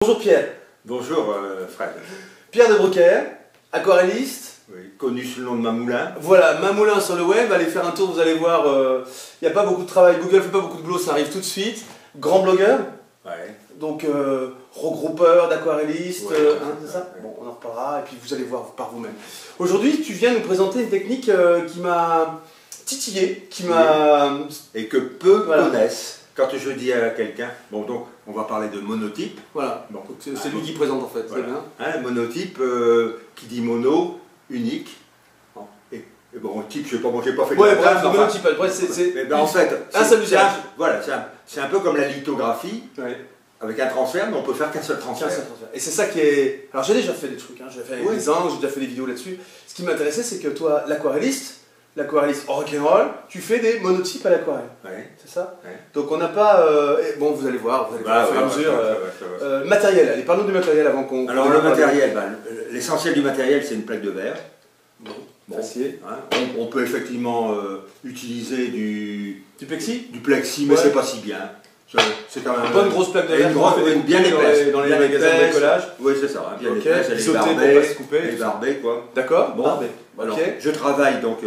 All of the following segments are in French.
Bonjour Pierre. Bonjour Fred. Pierre de Brocaire, aquarelliste. Oui, connu sous le nom de Mamoulin. Voilà, Mamoulin sur le web, allez faire un tour, vous allez voir, il n'y a pas beaucoup de travail, Google fait pas beaucoup de boulot, ça arrive tout de suite. Grand blogueur, Ouais. donc regroupeur d'aquarellistes, Ouais, c'est ça ouais. Bon, on en reparlera et puis vous allez voir par vous-même. Aujourd'hui, tu viens nous présenter une technique qui m'a titillé, qui m'a... Et que peu Voilà. connaissent. Quand je dis à quelqu'un, bon donc on va parler de monotype. Voilà, Bon. donc c'est lui qui présente en fait, Voilà. c'est bien. Hein, monotype qui dit mono, unique. Bon. Et bon, type, je sais pas, bon, j'ai pas fait de Ouais, la bref, base, le enfin, monotype, après c'est... mais ben, en fait, un seul usage. Voilà, c'est un peu comme la lithographie, Ouais. avec un transfert, mais on peut faire qu'un seul transfert. Et c'est ça qui est... Alors j'ai déjà fait des trucs, hein. J'ai fait Oui. des angles, j'ai déjà fait des vidéos là-dessus. Ce qui m'intéressait, c'est que toi, l'aquarelliste rock'n'roll, tu fais des monotypes à l'aquarelle. Ouais. C'est ça? Ouais. Donc on n'a pas... bon, vous allez voir au fur et à mesure. Matériel, allez, parlons du matériel avant qu'on... Alors le matériel, ben, l'essentiel du matériel, c'est une plaque de verre. Bon, Bon, acier. hein, on peut effectivement utiliser Du plexi? du plexi, mais Ouais. c'est pas si bien. C'est quand même Une bonne grosse plaque de et verre une qu'on grosse, fait une bien découper épaisse. dans les bien magasins de épaisse. bricolage. Oui, c'est ça, hein, bien Ok, épaisse, elle est sauter pour barbée, pas se couper. elle est barbée, quoi. D'accord, Bon, barbé. alors, Ok. je travaille donc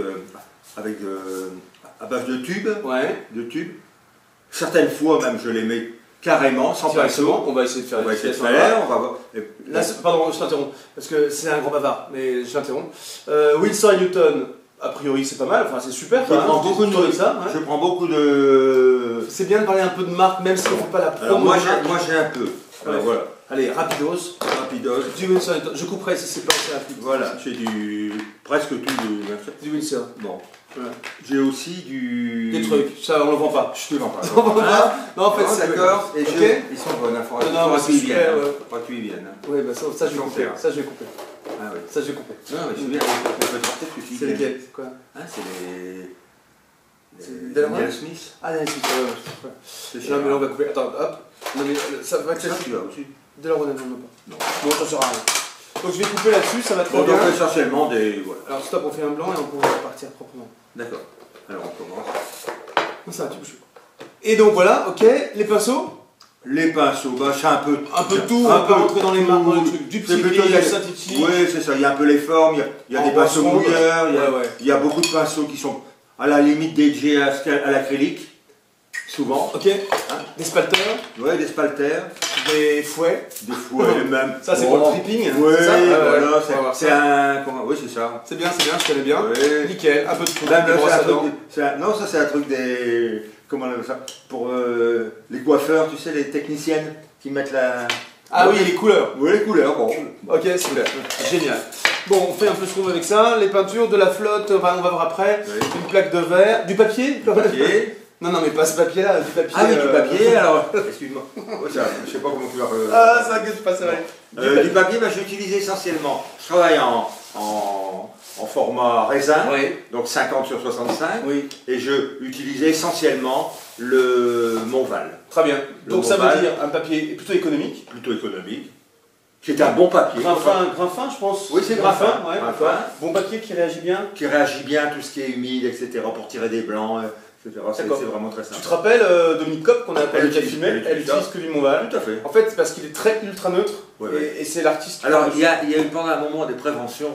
avec à base de tubes, Ouais. Certaines fois même, je les mets carrément, sans Directement, pinceau. on va essayer de faire On va essayer de ça va. faire, on va voir. Là, pardon, je t'interromps, parce que c'est un grand bavard, mais je t'interromps. Wilson et Newton, a priori, c'est pas mal, enfin c'est super. Je prends beaucoup de ça. Ouais. Je prends beaucoup de. C'est bien de parler un peu de marque, même si on ne fait pas la promo. Alors moi de marque. j'ai un peu. Alors Ouais. voilà. Allez, rapidos. Rapidos. Du Wilson et Newton. Je couperai si c'est pas assez rapide. Voilà, j'ai presque tout du. Du Wilson. Bon. Voilà. J'ai aussi du. Des trucs, ça on le vend pas. Je te vends pas. On vend pas. Non, en fait, Non, c'est d'accord. Et Ok. ils sont bonnes. Il faudra Non, mais c'est qu'ils super, viennent. ouais. Faudra qu'ils viennent. Hein. Oui, bah ça je vais J'en couper. fais un. Ça je vais couper. Ah oui. Ça je vais couper. Non, mais c'est bien. Peut-être que tu C'est lesquels? C'est quoi? Hein, c'est les. C'est Daniel Delaware Smith. Ah, non, c'est C'est Non, mais là on va couper. Attends, hop. Non, mais ça va Ça, tu as aussi. Delaware, non, pas. Non. Bon, ça sert à rien. Donc je vais couper là-dessus, ça va très Bon, bien. donc essentiellement des. Voilà. Alors stop, on fait un blanc et on pourra partir proprement. D'accord. Alors on commence. Non, c'est un petit peu chaud. Et donc voilà, ok, les pinceaux. Les pinceaux, bah, c'est un peu Tout, on peut rentrer dans les marques, dans les trucs. Du C'est plutôt psyché, des- du synthétique. Oui, c'est ça. Il y a un peu les formes, il y a En des pinceaux rose, mouilleurs, ouais. il y a beaucoup de pinceaux qui sont à la limite des jets à l'acrylique, souvent. Ok, des spalters, Ouais, des spalters, des fouets. des fouets même. Ça, c'est Bon. pour le tripping. Oui, c'est ça voilà, on va voir c'est ça. un. Oui, c'est ça. C'est bien, je connais bien. Ouais. Nickel, un peu de poudre, Même, des là, brosses c'est un à truc dents. non, ça c'est un truc des. Comment on appelle ça? Pour les coiffeurs, tu sais, les techniciennes qui mettent la. Ah oui, les couleurs. Oui, les couleurs, bon. Ok, super. Génial. Bon, on fait un peu ce qu'on veut avec ça. Les peintures, de la flotte, enfin, on va voir après. Oui. Une plaque de verre. Du papier Papier. Non, mais pas ce papier-là, du papier. Ah oui, du papier, alors. Excuse-moi. Ouais, ça, je sais pas comment tu vas. Ah, ça que je passe vrai. Du papier, bah, j'utilise essentiellement. Je travaille en format raisin, Oui. donc 50 sur 65, Oui. et je utilise essentiellement le Montval, Très bien. Le Donc ça veut Montval. dire un papier plutôt économique. plutôt économique, qui est un bon papier. Grain fin, je pense. Oui, c'est grain grain fin, ouais, grain d'accord. fin. Bon papier qui réagit bien. Qui réagit bien à tout ce qui est humide, etc., pour tirer des blancs, etc. C'est D'accord. vraiment très Tu simple. te rappelles Dominique Kopp qu'on a Elle déjà utilise- filmé, elle elle utilise utilise que du Montval. Tout à fait. En fait, c'est parce qu'il est très ultra neutre Ouais, et, ouais. et c'est l'artiste qui Alors, parle il y a eu pendant un moment des préventions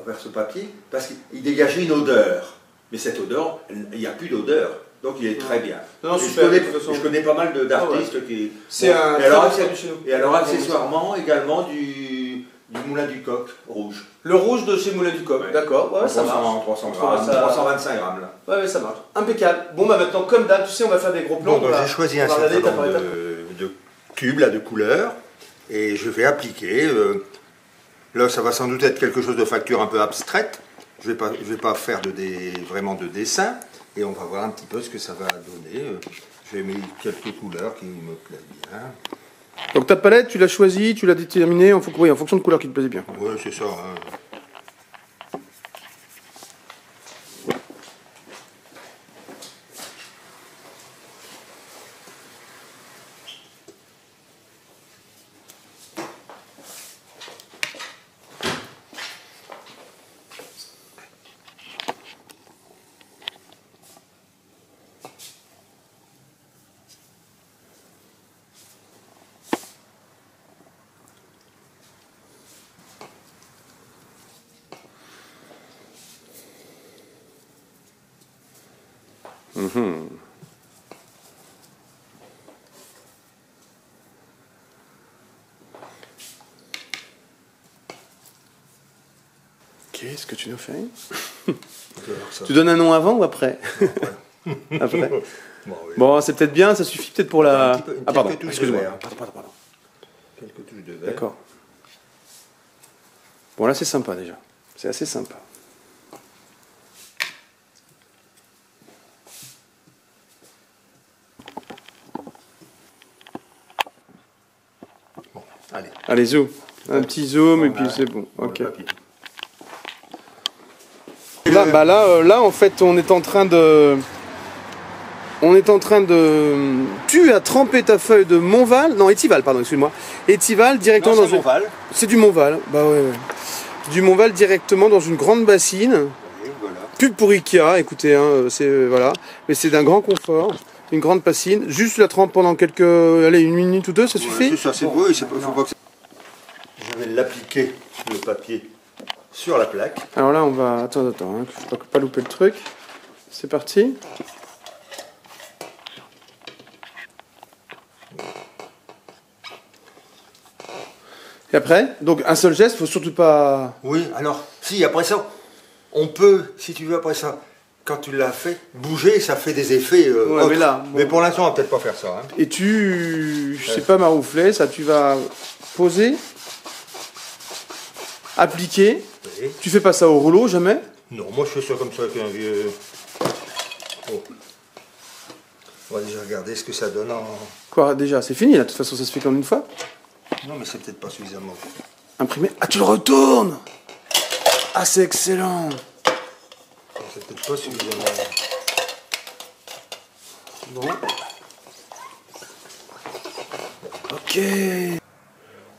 vers ce papier, parce qu'il dégageait une odeur. Mais cette odeur, il n'y a plus d'odeur. Donc il est très bien. Non, Et super, je de toute façon. connais, je connais pas mal d'artistes qui. C'est un Et très alors, bon produit chez nous. Et alors accessoirement également du Moulin du Coq rouge. Le rouge de chez Moulin du Coq, Ouais. d'accord, ouais, ça marche. 300 On trouve grammes, ça- 325 grammes là. Ouais, ça marche. Impeccable. Bon, bah maintenant, comme d'hab, tu sais, on va faire des gros plans. Bon, donc on va- j'ai choisi on un va regarder certain étape par nombre étape. de tubes là, de couleurs et je vais appliquer. Là, ça va sans doute être quelque chose de facture un peu abstraite. Je vais pas faire vraiment de dessin et on va voir un petit peu ce que ça va donner. J'ai mis quelques couleurs qui me plaisent bien. Donc ta palette, tu l'as choisie, tu l'as déterminée en fonction de couleurs qui te plaisaient bien. Oui, c'est ça. Hein. Mhm. Qu'est-ce que tu nous fais? Tu donnes un nom avant ou après? Après. Bon, oui. Bon, c'est peut-être bien, ça suffit peut-être pour la... Une Ah pardon, quelques touches de excuse-moi. verre. Pardon. Quelques touches de verre. D'accord. Bon, là c'est sympa déjà. C'est assez sympa. Bon, allez. Allez, zoom. Un petit zoom et puis Voilà. c'est bon. Bon, Ok. le papier. Là, en fait, on est en train de... Tu as trempé ta feuille de Montval, non, Étival, pardon, excuse-moi. Étival directement Non, dans c'est une... Montval. C'est du Montval, bah ouais. Du Montval directement dans une grande bassine. Et voilà. Pub pour Ikea, écoutez, hein, c'est voilà. Mais c'est d'un grand confort. Une grande bassine. Juste la trempe pendant quelques... Allez, une minute ou deux, ça suffit? C'est ça, c'est beau. Faut pas que... Je vais l'appliquer, le papier, sur la plaque. Alors là, on va... Attends, hein, faut pas louper le truc. C'est parti. Et après, donc un seul geste, faut surtout pas... Oui, alors, si, après ça, on peut, si tu veux, après ça, quand tu l'as fait, bouger, ça fait des effets Ouais, autres. mais là, bon. Mais pour l'instant, on va peut-être pas faire ça. Hein. Et tu... Je sais pas maroufler, ça, tu vas poser, appliquer. Oui. Tu fais pas ça au rouleau, jamais? Non, moi je fais ça comme ça avec un vieux... Oh. On va déjà regarder ce que ça donne en... Quoi, déjà, c'est fini, là, de toute façon, ça se fait qu'en une fois. Non, mais c'est peut-être pas suffisamment. Imprimé. Ah, tu le retournes! Ah, c'est excellent! C'est peut-être pas suffisamment. Bon. Ok.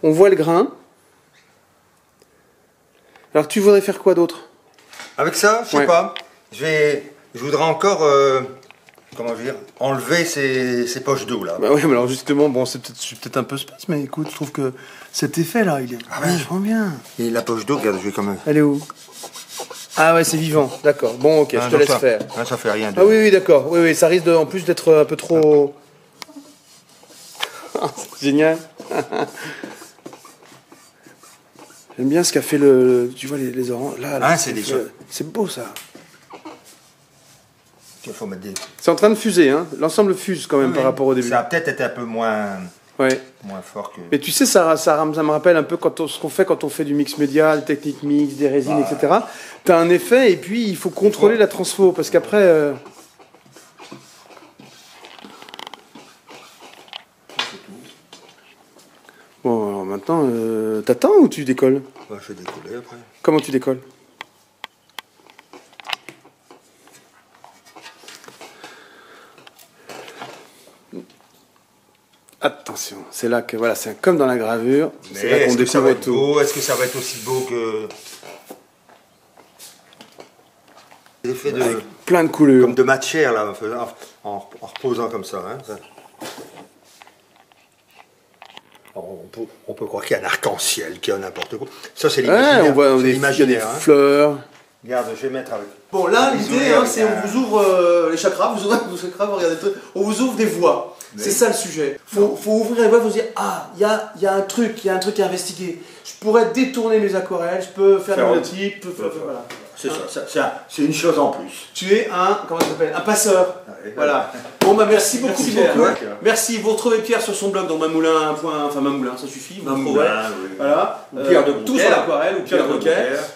On voit le grain. Alors, tu voudrais faire quoi d'autre? Avec ça, je sais Ouais. pas. Je voudrais encore, comment dire, enlever ces poches d'eau là. Bah ouais, mais alors justement, bon, je suis peut-être un peu space, mais écoute, je trouve que cet effet-là, il est vachement bien. Et la poche d'eau, regarde, je vais quand même. Elle est où? Ah ouais, c'est vivant, d'accord. Bon, ok, je te laisse faire. Ça fait rien. Ah oui, oui, d'accord. Oui, oui, ça risque en plus d'être un peu trop... C'est génial. J'aime bien ce qu'a fait le... Tu vois, les oranges. Là, Ah, c'est des choses. C'est beau, ça. Il faut mettre des... C'est en train de fuser, hein. L'ensemble fuse quand même par rapport au début. Ça a peut-être été un peu moins Ouais. fort que... Mais tu sais, ça me rappelle un peu ce qu'on fait quand on fait du mix média, des techniques mix, des résines, etc. T'as un effet et puis il faut contrôler la transfo parce qu'après... Bon, alors maintenant, t'attends ou tu décolles? Bah, je vais décoller après. Comment tu décolles? Attention, c'est là que voilà, c'est comme dans la gravure, c'est là qu'on est-ce que ça va découvre être tout. beau? Est-ce que ça va être aussi beau que... L'effet de... Avec plein de couleurs. Comme de matière là, en reposant comme ça. Hein, ça. Alors, on peut croire qu'il y a un arc-en-ciel, qu'il y a n'importe quoi. Ça c'est Ouais, l'imaginaire. on voit C'est des l'imaginaire, hein. fleurs. Regarde, je vais mettre avec... Bon, là, l'idée, Vous c'est on vous ouvre les chakras, vous ouvrez vos chakras, vous regardez le truc, on vous ouvre des voies. Oui. C'est ça le sujet. Faut ouvrir les voies, faut se dire, ah, il y a un truc à investiguer. Je pourrais détourner mes aquarelles, je peux faire Faire des autre- monotypes, voilà. C'est ça, c'est une chose en plus. Tu es un, comment ça s'appelle, un passeur. Ouais. Voilà. Bon, bah merci beaucoup, Pierre. beaucoup. Ouais. Merci, vous retrouvez Pierre sur son blog dans Mamoulin, enfin Mamoulin, ça suffit, vous le retrouverez. Oui. Voilà. Ou Pierre de Tout Brouquer. sur l'aquarelle, ou Pierre de Brouquer.